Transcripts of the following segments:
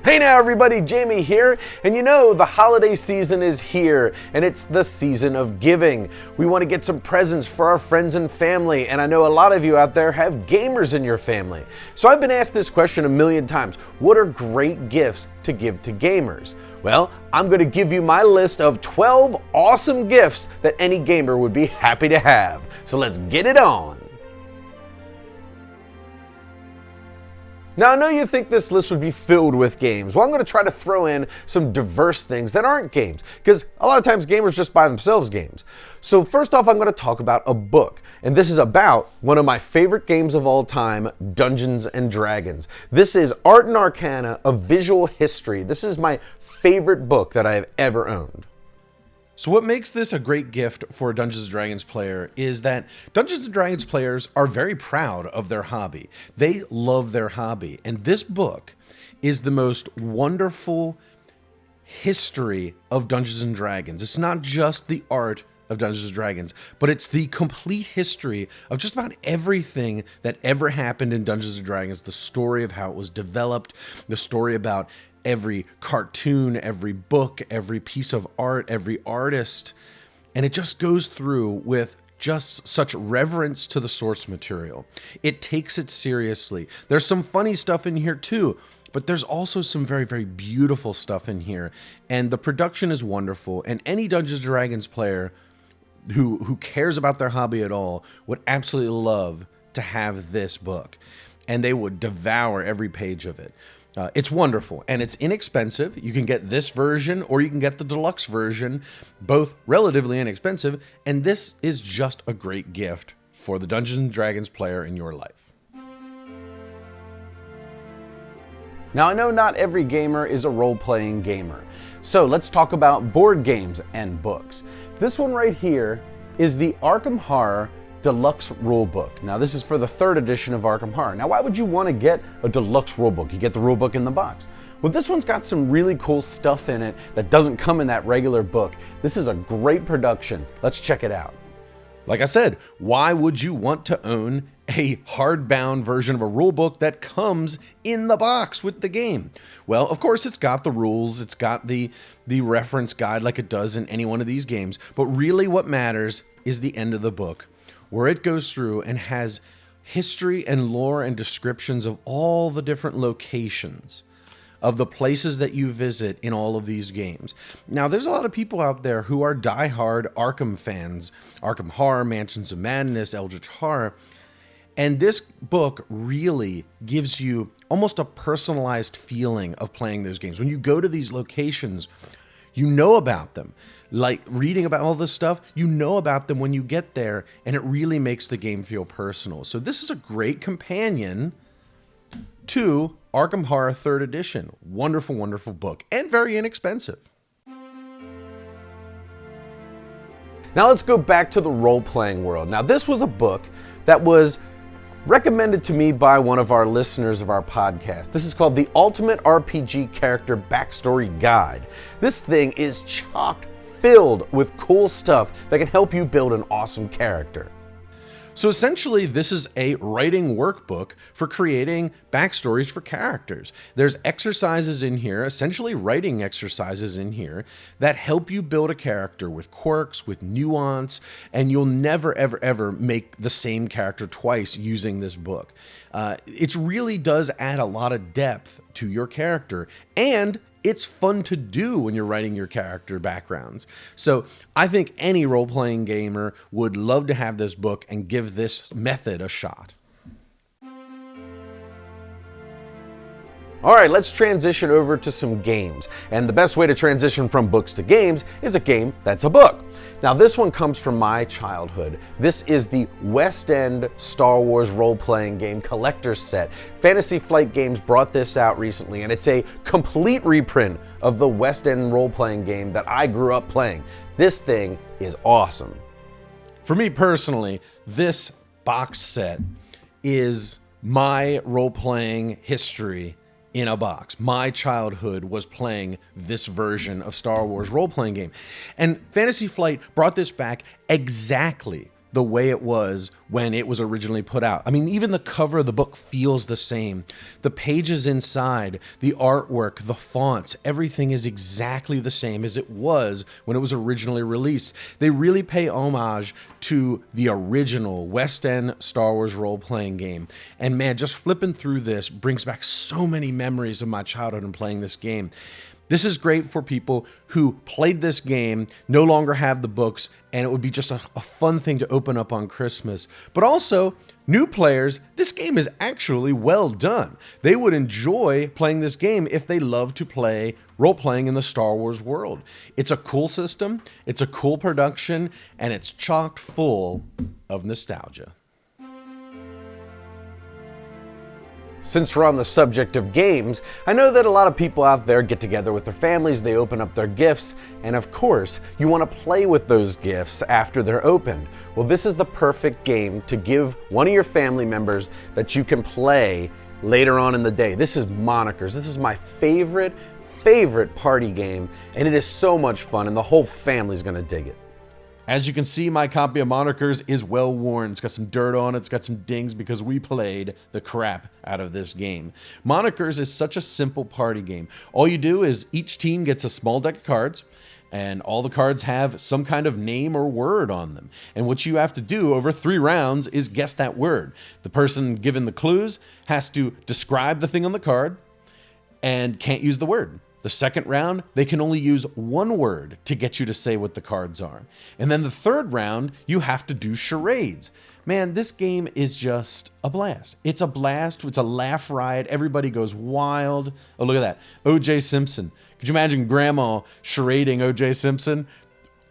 Hey now everybody, Jame here, and you know the holiday season is here, and it's the season of giving. We want to get some presents for our friends and family, and I know a lot of you out there have gamers in your family. So I've been asked this question a million times: what are great gifts to give to gamers? Well, I'm going to give you my list of 12 awesome gifts that any gamer would be happy to have. So let's get it on. Now, I know you think this list would be filled with games. Well, I'm going to try to throw in some diverse things that aren't games, because a lot of times gamers just buy themselves games. So first off, I'm going to talk about a book, and this is about one of my favorite games of all time, Dungeons and Dragons. This is Art and Arcana, a visual history. This is my favorite book that I have ever owned. So what makes this a great gift for a Dungeons & Dragons player is that Dungeons & Dragons players are very proud of their hobby. They love their hobby. And this book is the most wonderful history of Dungeons & Dragons. It's not just the art of Dungeons & Dragons, but it's the complete history of just about everything that ever happened in Dungeons & Dragons, the story of how it was developed, the story about every cartoon, every book, every piece of art, every artist. And it just goes through with just such reverence to the source material. It takes it seriously. There's some funny stuff in here too, but there's also some very, very beautiful stuff in here. And the production is wonderful. And any Dungeons & Dragons player who cares about their hobby at all would absolutely love to have this book. And they would devour every page of it. It's wonderful, and it's inexpensive. You can get this version or you can get the deluxe version, both relatively inexpensive, and this is just a great gift for the Dungeons & Dragons player in your life. Now, I know not every gamer is a role-playing gamer, so let's talk about board games and books. This one right here is the Arkham Horror Deluxe Rulebook. Now, this is for the 3rd edition of Arkham Horror. Now, why would you want to get a deluxe rulebook? You get the rulebook in the box. Well, this one's got some really cool stuff in it that doesn't come in that regular book. This is a great production. Let's check it out. Like I said, why would you want to own a hardbound version of a rulebook that comes in the box with the game? Well, of course, it's got the rules, it's got the reference guide like it does in any one of these games, but really what matters is the end of the book, where it goes through and has history and lore and descriptions of all the different locations of the places that you visit in all of these games. Now, there's a lot of people out there who are diehard Arkham fans, Arkham Horror, Mansions of Madness, Eldritch Horror, and this book really gives you almost a personalized feeling of playing those games. When you go to these locations, you know about them. Like reading about all this stuff, you know about them when you get there, and it really makes the game feel personal. So this is a great companion to Arkham Horror 3rd Edition. Wonderful, wonderful book, and very inexpensive. Now let's go back to the role-playing world. Now, this was a book that was recommended to me by one of our listeners of our podcast. This is called The Ultimate RPG Character Backstory Guide. This thing is chock filled with cool stuff that can help you build an awesome character. So essentially, this is a writing workbook for creating backstories for characters. There's exercises in here, essentially writing exercises in here, that help you build a character with quirks, with nuance, and you'll never, ever, ever make the same character twice using this book. It really does add a lot of depth to your character, and it's fun to do when you're writing your character backgrounds. So I think any role-playing gamer would love to have this book and give this method a shot. All right, let's transition over to some games. And the best way to transition from books to games is a game that's a book. Now, this one comes from my childhood. This is the West End Star Wars role-playing game collector's set. Fantasy Flight Games brought this out recently, and it's a complete reprint of the West End role-playing game that I grew up playing. This thing is awesome. For me personally, this box set is my role-playing history in a box. My childhood was playing this version of Star Wars role-playing game. And Fantasy Flight brought this back exactly the way it was when it was originally put out. I mean, even the cover of the book feels the same. The pages inside, the artwork, the fonts, everything is exactly the same as it was when it was originally released. They really pay homage to the original West End Star Wars role-playing game. And man, just flipping through this brings back so many memories of my childhood and playing this game. This is great for people who played this game, no longer have the books, and it would be just a fun thing to open up on Christmas. But also, new players, this game is actually well done. They would enjoy playing this game if they love to play role-playing in the Star Wars world. It's a cool system, it's a cool production, and it's chock full of nostalgia. Since we're on the subject of games, I know that a lot of people out there get together with their families, they open up their gifts, and of course, you want to play with those gifts after they're opened. Well, this is the perfect game to give one of your family members that you can play later on in the day. This is Monikers. This is my favorite party game, and it is so much fun, and the whole family's gonna dig it. As you can see, my copy of Monikers is well worn. It's got some dirt on it. It's got some dings because we played the crap out of this game. Monikers is such a simple party game. All you do is each team gets a small deck of cards, and all the cards have some kind of name or word on them. And what you have to do over 3 rounds is guess that word. The person given the clues has to describe the thing on the card and can't use the word. The second round, they can only use 1 word to get you to say what the cards are. And then the third round, you have to do charades. Man, this game is just a blast. It's a blast. It's a laugh riot. Everybody goes wild. Oh, look at that. O.J. Simpson. Could you imagine Grandma charading O.J. Simpson?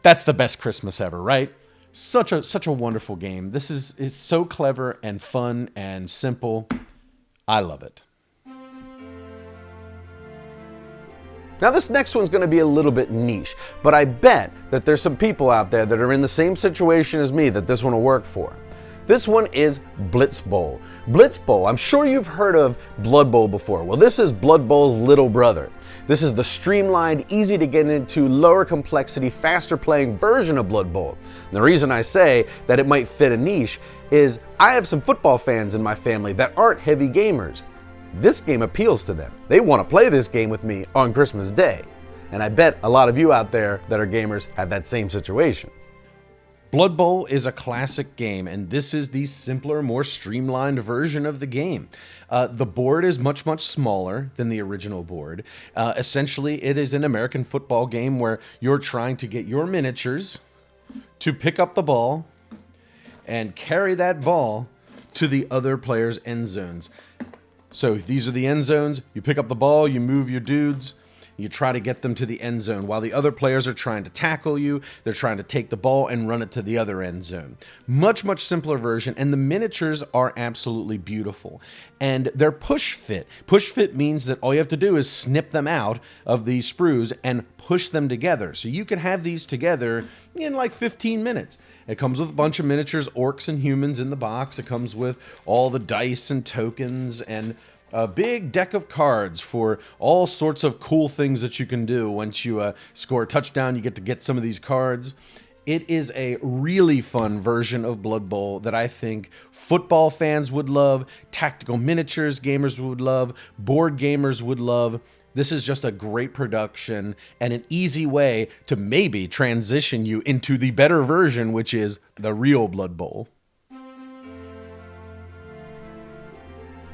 That's the best Christmas ever, right? Such a wonderful game. It's so clever and fun and simple. I love it. Now this next one's going to be a little bit niche, but I bet that there's some people out there that are in the same situation as me that this one will work for. This one is Blitz Bowl. Blitz Bowl, I'm sure you've heard of Blood Bowl before. Well, this is Blood Bowl's little brother. This is the streamlined, easy to get into, lower complexity, faster playing version of Blood Bowl. And the reason I say that it might fit a niche is I have some football fans in my family that aren't heavy gamers. This game appeals to them. They want to play this game with me on Christmas Day. And I bet a lot of you out there that are gamers have that same situation. Blood Bowl is a classic game, and this is the simpler, more streamlined version of the game. The board is much, much smaller than the original board. Essentially, it is an American football game where you're trying to get your miniatures to pick up the ball and carry that ball to the other player's end zones. So these are the end zones. You pick up the ball, you move your dudes, you try to get them to the end zone while the other players are trying to tackle you. They're trying to take the ball and run it to the other end zone. Much, much simpler version, and the miniatures are absolutely beautiful. And they're push fit. Push fit means that all you have to do is snip them out of the sprues and push them together. So you can have these together in like 15 minutes. It comes with a bunch of miniatures, orcs and humans in the box. It comes with all the dice and tokens and a big deck of cards for all sorts of cool things that you can do. Once you score a touchdown, you get to get some of these cards. It is a really fun version of Blood Bowl that I think football fans would love, tactical miniatures gamers would love, board gamers would love. This is just a great production and an easy way to maybe transition you into the better version, which is the real Blood Bowl.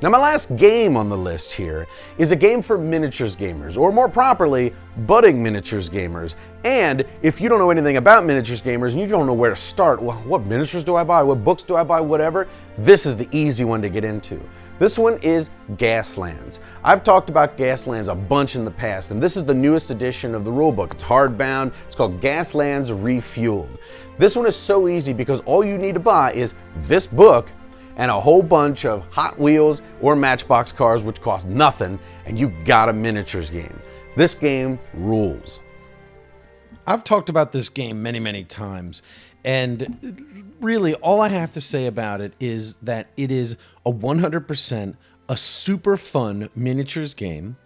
Now my last game on the list here is a game for miniatures gamers, or more properly, budding miniatures gamers. And if you don't know anything about miniatures gamers and you don't know where to start, well, what miniatures do I buy, what books do I buy, whatever, this is the easy one to get into. This one is Gaslands. I've talked about Gaslands a bunch in the past, and this is the newest edition of the rulebook. It's hardbound. It's called Gaslands Refuelled. This one is so easy because all you need to buy is this book and a whole bunch of Hot Wheels or Matchbox cars, which cost nothing, and you got a miniatures game. This game rules. I've talked about this game many, many times, and really all I have to say about it is that it is a 100% a super fun miniatures game.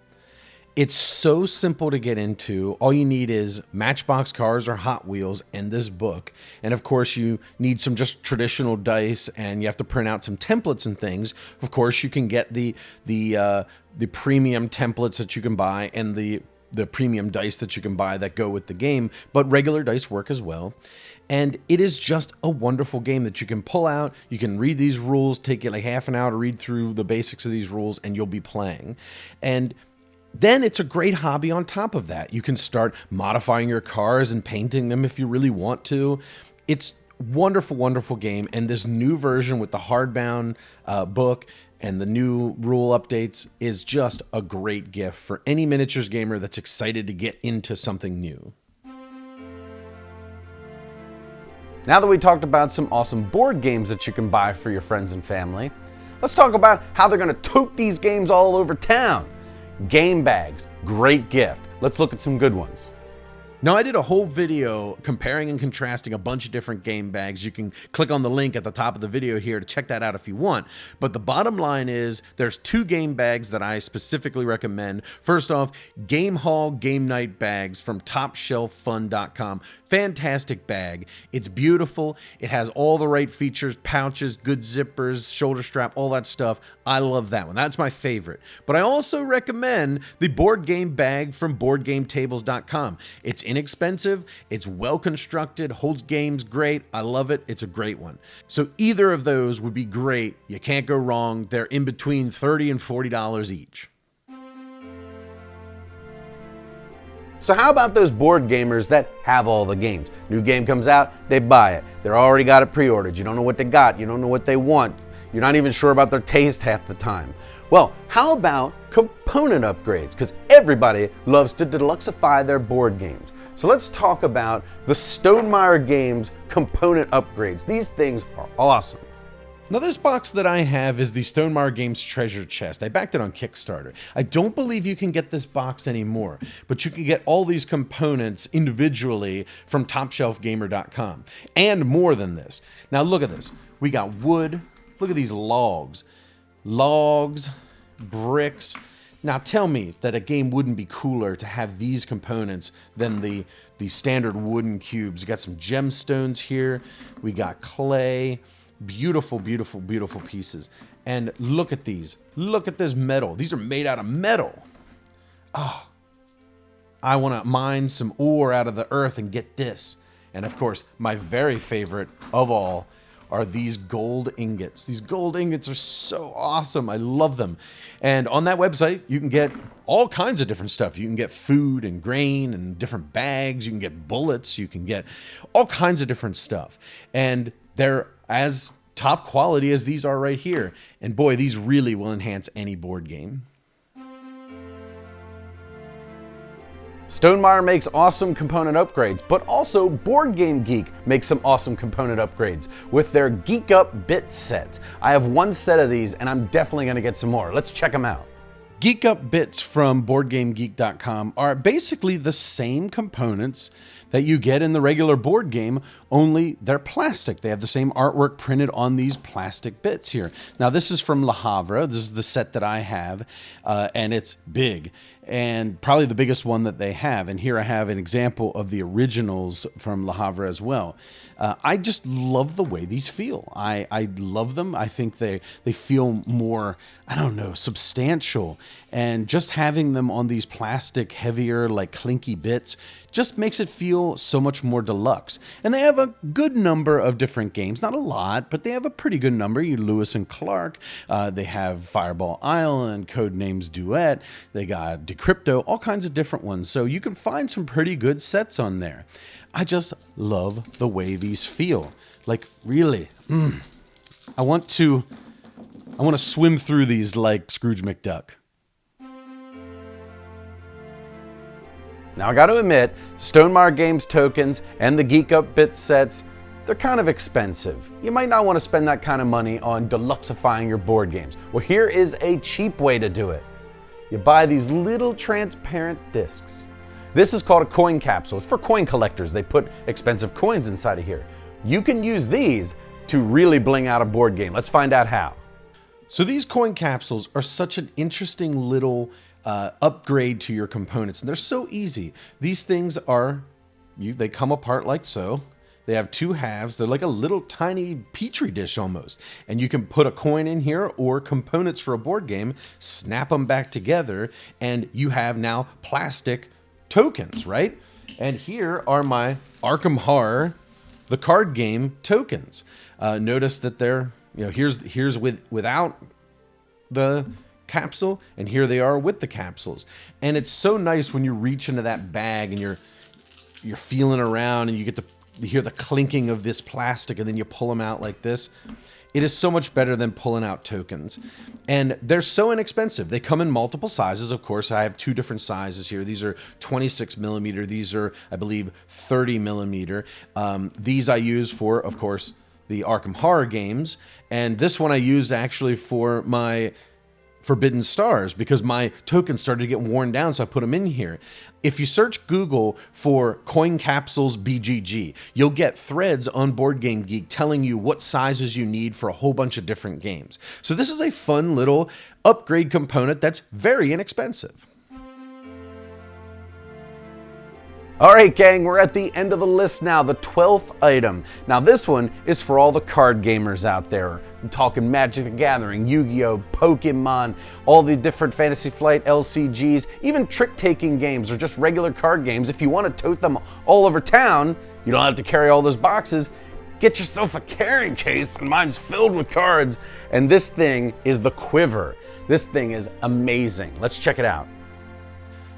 It's so simple to get into. All you need is Matchbox cars or Hot Wheels and this book. And of course, you need some just traditional dice, and you have to print out some templates and things. Of course, you can get the premium templates that you can buy and the premium dice that you can buy that go with the game, but regular dice work as well. And it is just a wonderful game that you can pull out. You can read these rules, take you like half an hour to read through the basics of these rules, and you'll be playing. And then it's a great hobby on top of that. You can start modifying your cars and painting them if you really want to. It's wonderful, wonderful game. And this new version with the hardbound book and the new rule updates is just a great gift for any miniatures gamer that's excited to get into something new. Now that we talked about some awesome board games that you can buy for your friends and family, let's talk about how they're going to tote these games all over town. Game bags, great gift. Let's look at some good ones. Now, I did a whole video comparing and contrasting a bunch of different game bags. You can click on the link at the top of the video here to check that out if you want. But the bottom line is there's 2 game bags that I specifically recommend. First off, Game Hall Game Night bags from TopShelfFun.com. Fantastic bag. It's beautiful. It has all the right features, pouches, good zippers, shoulder strap, all that stuff. I love that one. That's my favorite. But I also recommend the board game bag from BoardGameTables.com. It's inexpensive, it's well constructed, holds games great. I love it. It's a great one. So either of those would be great. You can't go wrong. They're in between $30 and $40 each. So how about those board gamers that have all the games? New game comes out, they buy it. They're already got it pre-ordered. You don't know what they got. You don't know what they want. You're not even sure about their taste half the time. Well, how about component upgrades? Because everybody loves to deluxify their board games. So let's talk about the Stonemaier Games component upgrades. These things are awesome. Now, this box that I have is the Stonemaier Games Treasure Chest. I backed it on Kickstarter. I don't believe you can get this box anymore, but you can get all these components individually from TopShelfGamer.com. And more than this. Now, look at this. We got wood. Look at these logs. Logs, bricks. Now, tell me that a game wouldn't be cooler to have these components than the standard wooden cubes. You got some gemstones here. We got clay. Beautiful, beautiful, beautiful pieces. And look at these. Look at this metal. These are made out of metal. Oh, I want to mine some ore out of the earth and get this. And of course, my very favorite of all are these gold ingots. These gold ingots are so awesome. I love them. And on that website, you can get all kinds of different stuff. You can get food and grain and different bags. You can get bullets. You can get all kinds of different stuff. And they're as top quality as these are right here. And boy, these really will enhance any board game. Stonemaier makes awesome component upgrades, but also Board Game Geek makes some awesome component upgrades with their GeekUp Bit Sets. I have one set of these and I'm definitely going to get some more. Let's check them out. GeekUp Bits from BoardGameGeek.com are basically the same components that you get in the regular board game, only they're plastic. They have the same artwork printed on these plastic bits here. Now, this is from Le Havre. This is the set that I have, and it's big, and probably the biggest one that they have. And here I have an example of the originals from Le Havre as well. I just love the way these feel. I love them. I think they feel more, I don't know, substantial. And just having them on these plastic, heavier, like clinky bits just makes it feel so much more deluxe. And they have a good number of different games. Not a lot, but they have a pretty good number. You Lewis and Clark. They have Fireball Island, Codenames Duet. They got Decrypto, all kinds of different ones. So you can find some pretty good sets on there. I just love the way these feel. Like, really, I want to swim through these like Scrooge McDuck. Now, I got to admit, Stonemaier Games tokens and the GeekUp Bit Sets, they're kind of expensive. You might not want to spend that kind of money on deluxifying your board games. Well, here is a cheap way to do it. You buy these little transparent discs. This is called a coin capsule. It's for coin collectors. They put expensive coins inside of here. You can use these to really bling out a board game. Let's find out how. So these coin capsules are such an interesting little upgrade to your components. And they're so easy. These things are, they come apart like so. They have two halves. They're like a little tiny petri dish almost. And you can put a coin in here or components for a board game, snap them back together, and you have now plastic tokens, right? And here are my Arkham Horror, the card game tokens. Notice that they're, here's without the capsule, and here they are with the capsules. And it's so nice when you reach into that bag and you're feeling around and you get to hear the clinking of this plastic, and then you pull them out like this. It is so much better than pulling out tokens. And they're so inexpensive. They come in multiple sizes. Of course, I have two different sizes here. These are 26 millimeter. These are, I believe, 30 millimeter. These I use for, of course, the Arkham Horror games. And this one I use actually for my Forbidden Stars, because my tokens started to get worn down, so I put them in here. If you search Google for coin capsules BGG, you'll get threads on Board Game Geek telling you what sizes you need for a whole bunch of different games. So this is a fun little upgrade component that's very inexpensive. All right, gang, we're at the end of the list now, the 12th item. Now this one is for all the card gamers out there. I'm talking Magic the Gathering, Yu-Gi-Oh, Pokemon, all the different Fantasy Flight LCGs, even trick-taking games or just regular card games. If you want to tote them all over town, you don't have to carry all those boxes. Get yourself a carrying case, and mine's filled with cards. And this thing is the Quiver. This thing is amazing. Let's check it out.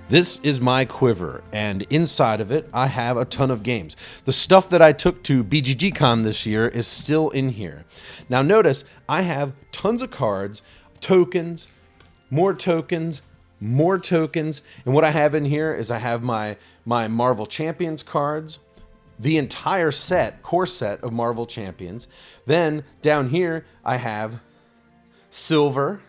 This is my Quiver, and inside of it, I have a ton of games. The stuff that I took to BGG Con this year is still in here. Now notice, I have tons of cards, tokens, more tokens, more tokens, and what I have in here is I have my Marvel Champions cards, the entire set, core set of Marvel Champions. Then down here, I have Silver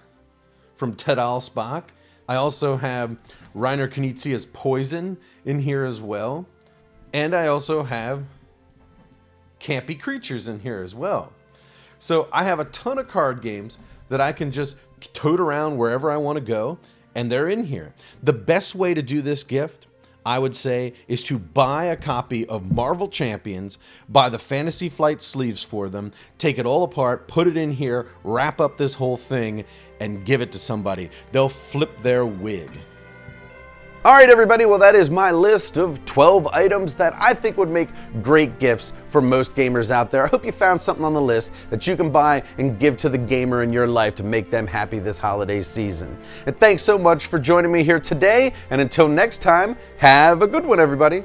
from Ted Alspach. I also have Reiner Knizia's Poison in here as well. And I also have Campy Creatures in here as well. So I have a ton of card games that I can just tote around wherever I want to go, and they're in here. The best way to do this gift, I would say, is to buy a copy of Marvel Champions, buy the Fantasy Flight sleeves for them, take it all apart, put it in here, wrap up this whole thing, and give it to somebody. They'll flip their wig. All right, everybody, well, that is my list of 12 items that I think would make great gifts for most gamers out there. I hope you found something on the list that you can buy and give to the gamer in your life to make them happy this holiday season. And thanks so much for joining me here today, and until next time, have a good one, everybody.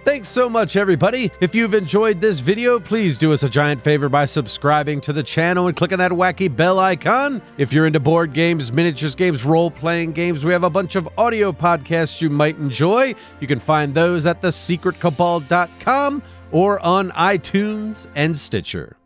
Thanks so much, everybody. If you've enjoyed this video, please do us a giant favor by subscribing to the channel and clicking that wacky bell icon. If you're into board games, miniatures games, role-playing games, we have a bunch of audio podcasts you might enjoy. You can find those at thesecretcabal.com or on iTunes and Stitcher.